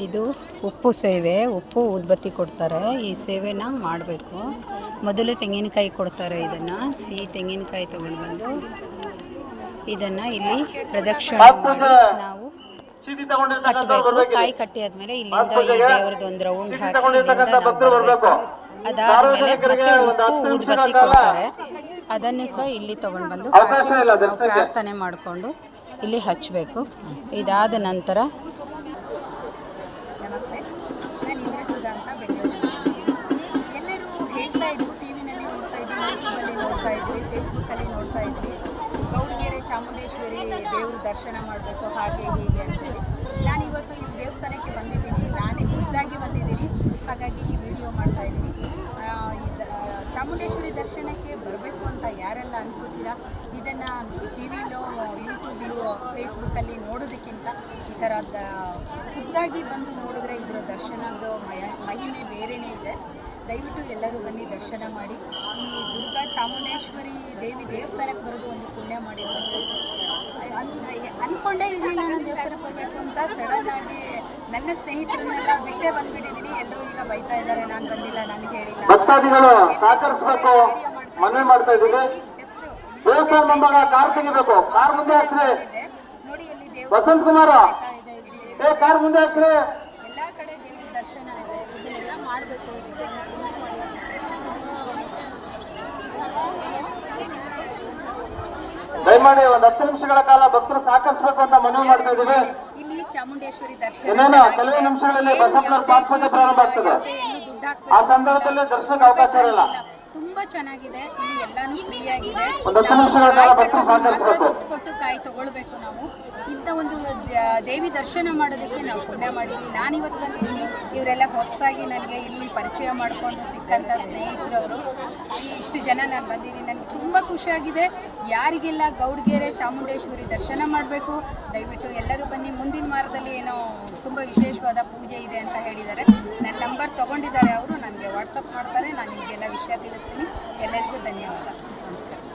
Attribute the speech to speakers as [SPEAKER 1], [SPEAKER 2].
[SPEAKER 1] ಇದು ಉಪ್ಪು ಸೇವೆ, ಉಪ್ಪು ಊದ್ಬತ್ತಿ ಕೊಡ್ತಾರೆ. ಈ ಸೇವೆನ ಮಾಡಬೇಕು. ಮೊದಲು ತೆಂಗಿನಕಾಯಿ ಕೊಡ್ತಾರೆ. ಈ ತೆಂಗಿನಕಾಯಿ ತಗೊಂಡು ಬಂದು ಇದನ್ನು ಇಲ್ಲಿ ಪ್ರದಕ್ಷಿಣೆ ಮಾಡಿ ನಾವು ಕಟ್ಟಬೇಕು. ಕಾಯಿ ಕಟ್ಟಿ ಆದಮೇಲೆ ಇಲ್ಲಿಂದ ಈ ದೇವರದ್ದು ಒಂದು ರೌಂಡ್ ಹಾಕಿ ಇಲ್ಲಿಂದ ನಾವು ಬರಬೇಕು. ಅದಾದಮೇಲೆ ಮತ್ತೆ ಉಪ್ಪು ಊದ್ಬತ್ತಿ ಕೊಡ್ತಾರೆ. ಅದನ್ನು ಸಹ ಇಲ್ಲಿ ತೊಗೊಂಡು ಬಂದು ಹಾಕಿ ನಾವು ಪ್ರಾರ್ಥನೆ ಮಾಡಿಕೊಂಡು ಇಲ್ಲಿ ಹಚ್ಚಬೇಕು. ಇದಾದ ನಂತರ
[SPEAKER 2] ನಮಸ್ತೆ, ನಾನು ಇಂದ್ರ ಸುಧಾ ಅಂತ ಬೆಂಗಳೂರಿನಲ್ಲಿ. ಎಲ್ಲರೂ ಹೇಳ್ತಾ ಇದ್ರು, ಟಿ ವಿನಲ್ಲಿ ನೋಡ್ತಾ ಇದ್ವಿ, ಯೂಟ್ಯೂಬಲ್ಲಿ ನೋಡ್ತಾ ಇದ್ವಿ, ಫೇಸ್ಬುಕ್ಕಲ್ಲಿ ನೋಡ್ತಾ ಇದ್ವಿ, ಗೌಡಗೆರೆ ಚಾಮುಂಡೇಶ್ವರಿ ದೇವ್ರ ದರ್ಶನ ಮಾಡಬೇಕು ಹಾಗೆ ಹೀಗೆ ಅಂತೇಳಿ. ನಾನಿವತ್ತು ಈ ದೇವಸ್ಥಾನಕ್ಕೆ ಬಂದಿದ್ದೀನಿ, ನಾನೇ ಖುದ್ದಾಗಿ ಬಂದಿದ್ದೀನಿ. ಹಾಗಾಗಿ ಈ ವಿಡಿಯೋ ಮಾಡ್ತಾಯಿದ್ದೀನಿ. ಚಾಮುಂಡೇಶ್ವರಿ ದರ್ಶನಕ್ಕೆ ಬರಬೇಕು ಅಂತ ಯಾರೆಲ್ಲ ಅಂದ್ಕೊತೀರಾ, ಇದನ್ನು ಟಿ ವಿಲೋ ಯೂಟ್ಯೂಬ್ಲೋ ಫೇಸ್ಬುಕ್ಕಲ್ಲಿ ನೋಡೋದಕ್ಕಿಂತ ಈ ಥರದ ಖುದ್ದಾಗಿ ಬಂದು ನೋಡಿದ್ರೆ ಇದರ ದರ್ಶನದ ಮಹಿಮೆ ಬೇರೆಯೇ ಇದೆ. ದಯವಿಟ್ಟು ಎಲ್ಲರೂ ಬನ್ನಿ ದರ್ಶನ ಮಾಡಿ. ಈ ದುರ್ಗಾ ಚಾಮುಂಡೇಶ್ವರಿ ದೇವಿ ದೇವಸ್ಥಾನಕ್ಕೆ ಬರೋದು ಒಂದು ಪುಣ್ಯ ಮಾಡಿರುವಂಥದ್ದು. ಅಂದ್ಕೊಂಡೇ ಇರಲಿಲ್ಲ ನಾನು ದೇವಸ್ಥಾನಕ್ಕೆ ಬರಬೇಕು ಅಂತ. ಸಡನ್ನಾಗಿ ನನ್ನ ಸ್ನೇಹಿತರನ್ನೆಲ್ಲ ಬಿಟ್ಟೇ ಬಂದುಬಿಟ್ಟಿದ್ದೀನಿ. ಎಲ್ಲರೂ ಈಗ ಬೈತಾ ಇದ್ದಾರೆ, ನಾನು ಬಂದಿಲ್ಲ, ನನಗೆ ಹೇಳಿಲ್ಲ. ನೋಡಿ ಅಲ್ಲಿ ದೇವರು ಎಲ್ಲ ಕಡೆ ದೇವ್ರ ದರ್ಶನ ಇದೆ. ಇದನ್ನೆಲ್ಲ ಮಾಡಬೇಕು.
[SPEAKER 3] ದಯಮಾಡಿ ಒಂದು 10 ನಿಮಿಷಗಳ ಕಾಲ ಭಕ್ತರು ಸಹಕರಿಸಬೇಕು ಅಂತ ಮನವಿ ಮಾಡ್ತಾ ಇದ್ದೀವಿ.
[SPEAKER 2] ಇಲ್ಲಿ ಚಾಮುಂಡೇಶ್ವರಿ ದರ್ಶನ
[SPEAKER 3] ಕೆಲವೇ ನಿಮಿಷಗಳಲ್ಲಿ ಬಸವನ ಪ್ರಾರ್ಥನೆ ಪ್ರಾರಂಭ ಆಗ್ತದೆ. ಆ ಸಂದರ್ಭದಲ್ಲಿ ದರ್ಶನಕ್ಕೆ ಅವಕಾಶ ಇರಲ್ಲ.
[SPEAKER 2] ತುಂಬಾ ಚೆನ್ನಾಗಿದೆ. ಇಲ್ಲಿ ಎಲ್ಲಾನು ಫ್ರೀ ಆಗಿದೆ.
[SPEAKER 3] ಒಂದು 10 ನಿಮಿಷಗಳ ಕಾಲ ಭಕ್ತರು ಸಹಕರಿಸಬೇಕು.
[SPEAKER 2] ಕೊಟ್ಟು ಕಾಯಿ ತಗೊಳ್ಬೇಕು. ನಾವು ಇಂಥ ಒಂದು ದೇವಿ ದರ್ಶನ ಮಾಡೋದಕ್ಕೆ ನಾವು ಪುಣ್ಯ ಮಾಡಿದ್ವಿ. ನಾನಿವತ್ತು ಬಂದಿದ್ದೀನಿ. ಇವರೆಲ್ಲ ಹೊಸದಾಗಿ ನನಗೆ ಇಲ್ಲಿ ಪರಿಚಯ ಮಾಡಿಕೊಂಡು ಸಿಕ್ಕಂಥ ಸ್ನೇಹಿತರವರು. ಇಷ್ಟು ಜನ ನಾನು ಬಂದಿದ್ದೀನಿ. ನನಗೆ ತುಂಬ ಖುಷಿಯಾಗಿದೆ. ಯಾರಿಗೆಲ್ಲ ಗೌಡಗೆರೆ ಚಾಮುಂಡೇಶ್ವರಿ ದರ್ಶನ ಮಾಡಬೇಕು, ದಯವಿಟ್ಟು ಎಲ್ಲರೂ ಬನ್ನಿ. ಮುಂದಿನ ವಾರದಲ್ಲಿ ಏನೋ ತುಂಬ ವಿಶೇಷವಾದ ಪೂಜೆ ಇದೆ ಅಂತ ಹೇಳಿದ್ದಾರೆ. ನನ್ನ ನಂಬರ್ ತೊಗೊಂಡಿದ್ದಾರೆ ಅವರು, ನನಗೆ ವಾಟ್ಸಪ್ ಮಾಡ್ತಾರೆ. ನಾನು ನಿಮಗೆಲ್ಲ ವಿಷಯ ತಿಳಿಸ್ತೀನಿ. ಎಲ್ಲರಿಗೂ ಧನ್ಯವಾದ. ನಮಸ್ಕಾರ.